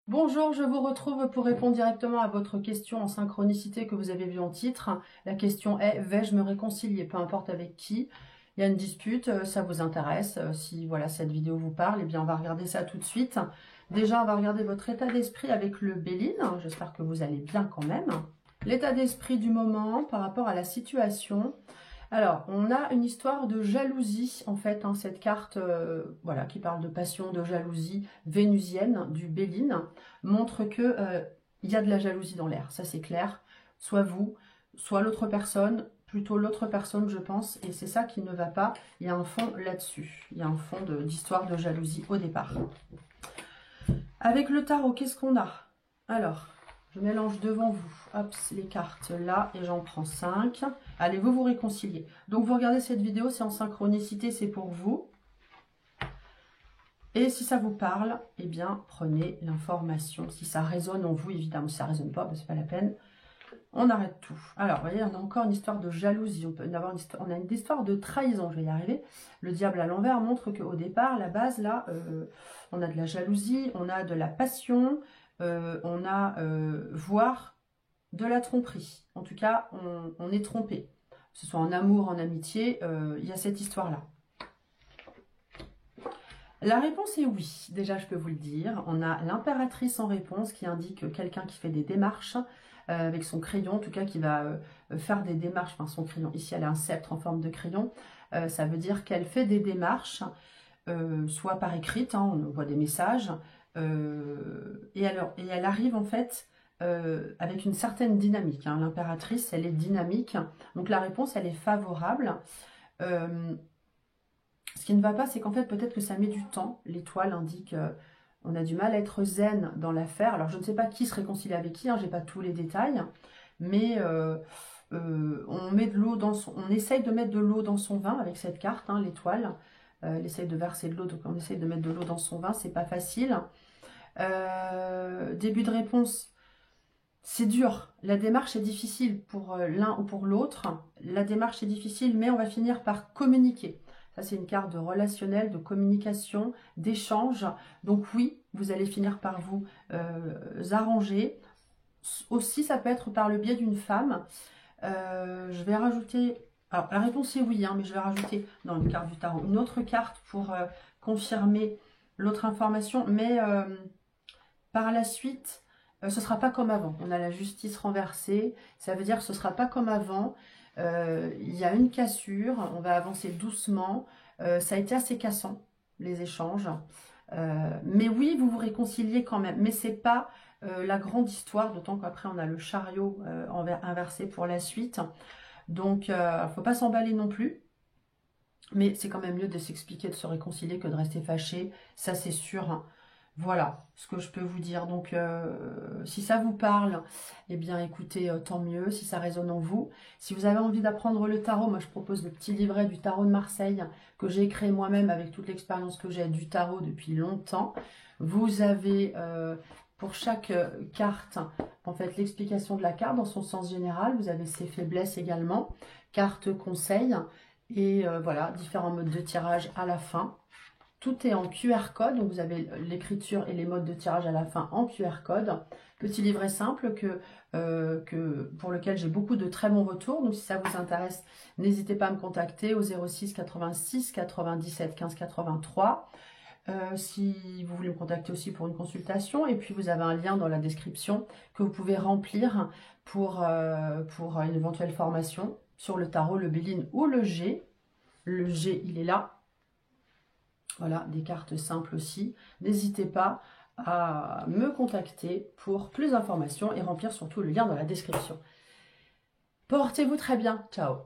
Bonjour, je vous retrouve pour répondre directement à votre question en synchronicité que vous avez vue en titre. La question est: vais-je me réconcilier? Peu importe avec qui. Il y a une dispute, ça vous intéresse. Si voilà, cette vidéo vous parle, eh bien on va regarder ça tout de suite. Déjà, on va regarder votre état d'esprit avec le Béline. J'espère que vous allez bien quand même. L'état d'esprit du moment par rapport à la situation. Alors, on a une histoire de jalousie, en fait, cette carte voilà, qui parle de passion, de jalousie vénusienne du Béline, montre que il y a de la jalousie dans l'air, ça c'est clair. Soit vous, soit l'autre personne, plutôt l'autre personne, je pense, et c'est ça qui ne va pas. Il y a un fond là-dessus, il y a un fond d'histoire de jalousie au départ. Avec le tarot, qu'est-ce qu'on a? Alors, je mélange devant vous, hop, les cartes là, et j'en prends 5. Allez, vous réconciliez. Donc, vous regardez cette vidéo, c'est en synchronicité, c'est pour vous. Et si ça vous parle, eh bien, prenez l'information. Si ça résonne en vous, évidemment, si ça ne résonne pas, ben, c'est pas la peine. On arrête tout. Alors, vous voyez, on a encore une histoire de jalousie. On a une histoire de trahison, je vais y arriver. Le diable à l'envers montre qu'au départ, la base, là, on a de la jalousie, on a de la passion, on a, voire, de la tromperie. En tout cas, on est trompé. Que ce soit en amour, en amitié, il y a cette histoire-là. La réponse est oui, déjà je peux vous le dire. On a l'impératrice en réponse qui indique quelqu'un qui fait des démarches avec son crayon, en tout cas qui va faire des démarches, enfin son crayon, ici elle a un sceptre en forme de crayon, ça veut dire qu'elle fait des démarches, soit par écrite, on voit des messages, et elle arrive en fait avec une certaine dynamique. L'impératrice, elle est dynamique, donc la réponse elle est favorable. Ce qui ne va pas, c'est qu'en fait, peut-être que ça met du temps. L'étoile indique on a du mal à être zen dans l'affaire. Alors, je ne sais pas qui se réconcilie avec qui, j'ai pas tous les détails, mais on met de l'eau dans on essaye de mettre de l'eau dans son vin avec cette carte, l'étoile. Elle essaye de verser de l'eau, donc on essaye de mettre de l'eau dans son vin, c'est pas facile. Début de réponse. C'est dur, la démarche est difficile pour l'un ou pour l'autre. La démarche est difficile, mais on va finir par communiquer. Ça, c'est une carte de relationnel, de communication, d'échange. Donc oui, vous allez finir par vous arranger. Aussi, ça peut être par le biais d'une femme. Je vais rajouter... Alors, la réponse est oui, mais je vais rajouter dans une carte du tarot une autre carte pour confirmer l'autre information. Mais par la suite... ce ne sera pas comme avant. On a la justice renversée. Ça veut dire que ce ne sera pas comme avant. Il y a une cassure. On va avancer doucement. Ça a été assez cassant, les échanges. Mais oui, vous vous réconciliez quand même. Mais ce n'est pas la grande histoire. D'autant qu'après, on a le chariot inversé pour la suite. Donc, il ne faut pas s'emballer non plus. Mais c'est quand même mieux de s'expliquer, de se réconcilier que de rester fâché. Ça, c'est sûr. Voilà ce que je peux vous dire. Donc, si ça vous parle, eh bien, écoutez, tant mieux, si ça résonne en vous. Si vous avez envie d'apprendre le tarot, moi, je propose le petit livret du tarot de Marseille que j'ai créé moi-même avec toute l'expérience que j'ai du tarot depuis longtemps. Vous avez, pour chaque carte, en fait, l'explication de la carte dans son sens général. Vous avez ses faiblesses également, carte conseil et voilà, différents modes de tirage à la fin. Tout est en QR code, donc vous avez l'écriture et les modes de tirage à la fin en QR code. Petit livret simple pour lequel j'ai beaucoup de très bons retours. Donc si ça vous intéresse, n'hésitez pas à me contacter au 06 86 97 15 83. Si vous voulez me contacter aussi pour une consultation. Et puis vous avez un lien dans la description que vous pouvez remplir pour une éventuelle formation sur le tarot, le Béline ou le G. Le G, il est là. Voilà, des cartes simples aussi. N'hésitez pas à me contacter pour plus d'informations et remplir surtout le lien dans la description. Portez-vous très bien. Ciao.